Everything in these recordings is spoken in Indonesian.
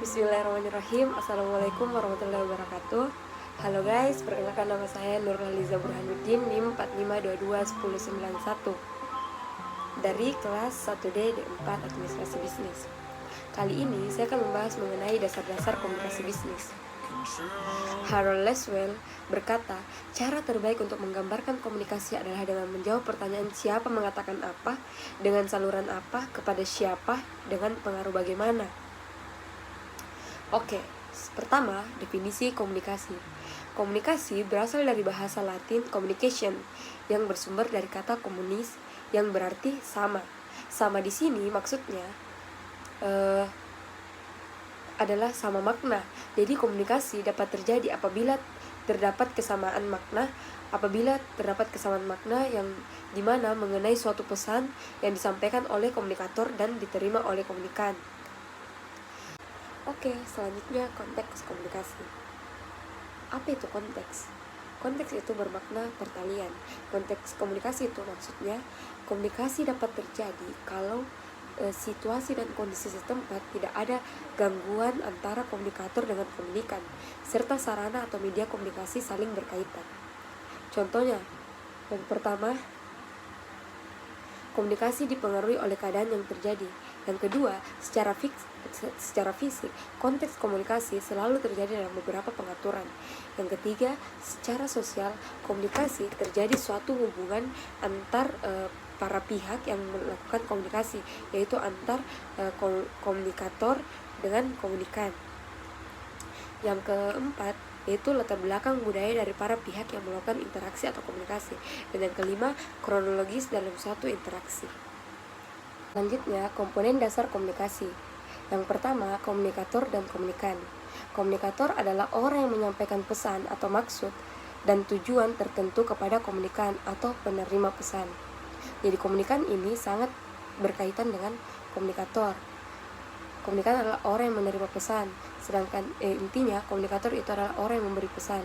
Bismillahirrahmanirrahim. Assalamualaikum warahmatullahi wabarakatuh. Halo guys, perkenalkan nama saya Nurlaliza Burhanuddin, NIM 45221091 dari kelas 1D D4 Administrasi Bisnis. Kali ini saya akan membahas mengenai dasar-dasar komunikasi bisnis. Harold Laswell berkata, cara terbaik untuk menggambarkan komunikasi adalah dengan menjawab pertanyaan siapa mengatakan apa, dengan saluran apa, kepada siapa, dengan pengaruh bagaimana. Oke, pertama, definisi komunikasi. Komunikasi berasal dari bahasa Latin communication yang bersumber dari kata komunis yang berarti sama. Sama di sini maksudnya adalah sama makna. Jadi komunikasi dapat terjadi apabila terdapat kesamaan makna, yang dimana mengenai suatu pesan yang disampaikan oleh komunikator dan diterima oleh komunikan. Oke, selanjutnya konteks komunikasi. Apa itu konteks? Konteks itu bermakna pertalian. Konteks komunikasi itu maksudnya komunikasi dapat terjadi kalau situasi dan kondisi setempat tidak ada gangguan antara komunikator dengan komunikan, serta sarana atau media komunikasi saling berkaitan. Contohnya, yang pertama, komunikasi dipengaruhi oleh keadaan yang terjadi. Yang kedua, secara fisik, konteks komunikasi selalu terjadi dalam beberapa pengaturan. Yang ketiga, secara sosial, komunikasi terjadi suatu hubungan antar para pihak yang melakukan komunikasi, yaitu antar komunikator dengan komunikan. Yang keempat, yaitu latar belakang budaya dari para pihak yang melakukan interaksi atau komunikasi. Dan yang kelima, kronologis dalam suatu interaksi. Selanjutnya, komponen dasar komunikasi. Yang pertama, komunikator dan komunikan. Komunikator adalah orang yang menyampaikan pesan atau maksud dan tujuan tertentu kepada komunikan atau penerima pesan. Jadi komunikan ini sangat berkaitan dengan komunikator. Komunikan adalah orang yang menerima pesan, sedangkan intinya komunikator itu adalah orang yang memberi pesan.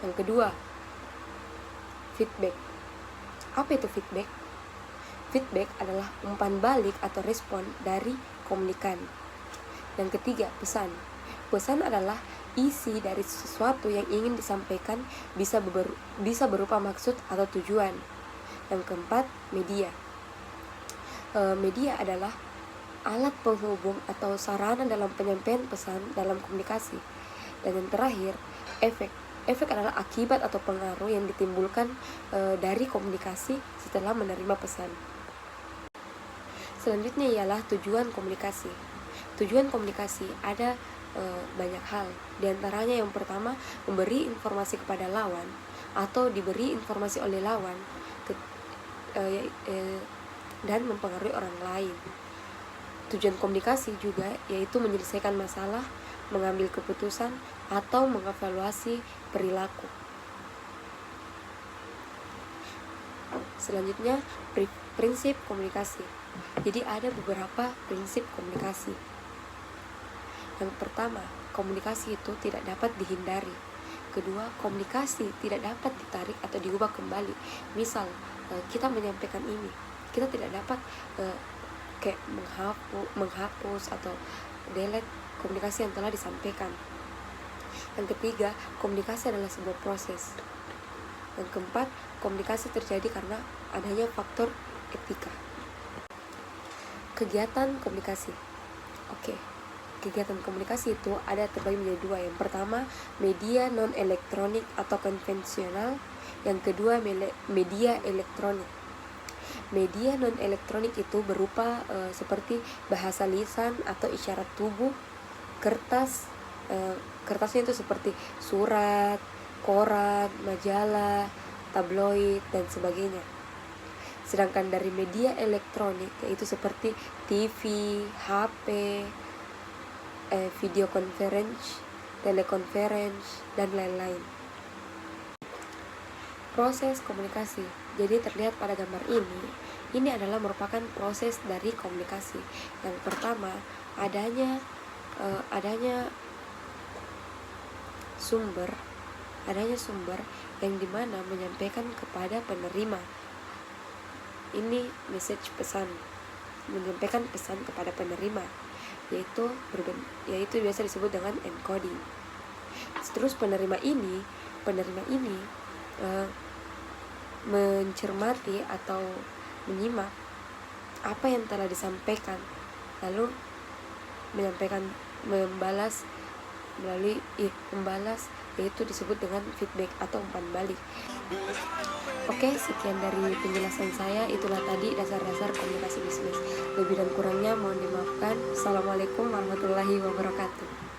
Yang kedua, feedback. Apa itu feedback? Feedback adalah umpan balik atau respon dari komunikan. Yang ketiga, pesan. Pesan adalah isi dari sesuatu yang ingin disampaikan, bisa berupa maksud atau tujuan. Yang keempat, media. Media adalah alat penghubung atau sarana dalam penyampaian pesan dalam komunikasi. Dan yang terakhir, efek. Efek adalah akibat atau pengaruh yang ditimbulkan dari komunikasi setelah menerima pesan. Selanjutnya ialah tujuan komunikasi. Tujuan komunikasi ada banyak hal. Di antaranya yang pertama, memberi informasi kepada lawan atau diberi informasi oleh lawan dan mempengaruhi orang lain. Tujuan komunikasi juga yaitu menyelesaikan masalah, mengambil keputusan, atau mengevaluasi perilaku. Selanjutnya, prinsip komunikasi. Jadi ada beberapa prinsip komunikasi. Yang pertama, komunikasi itu tidak dapat dihindari. Kedua, komunikasi tidak dapat ditarik atau diubah kembali. Misal, kita menyampaikan ini, kita tidak dapat kayak menghapus atau delete komunikasi yang telah disampaikan. Yang ketiga, komunikasi adalah sebuah proses. Yang keempat, komunikasi terjadi karena adanya faktor etika. Kegiatan komunikasi. Oke. Kegiatan komunikasi itu ada terbagi menjadi dua. Yang pertama, media non-elektronik atau konvensional. Yang kedua, media elektronik. Media non-elektronik itu berupa seperti bahasa lisan atau isyarat tubuh, kertas. Kertasnya itu seperti surat, koran, majalah, tabloid, dan sebagainya. Sedangkan dari media elektronik yaitu seperti TV, HP, video conference, teleconference, dan lain-lain. Proses komunikasi. Jadi terlihat pada gambar ini adalah merupakan proses dari komunikasi. Yang pertama, adanya sumber yang dimana menyampaikan kepada penerima. Ini message pesan, menyampaikan pesan kepada penerima. yaitu biasa disebut dengan encoding. Terus penerima ini mencermati atau menyimak apa yang telah disampaikan, lalu membalas yaitu disebut dengan feedback atau umpan balik. Oke, sekian dari penjelasan saya. Itulah tadi dasar-dasar komunikasi bisnis. Lebih dan kurangnya mohon dimaafkan. Assalamualaikum warahmatullahi wabarakatuh.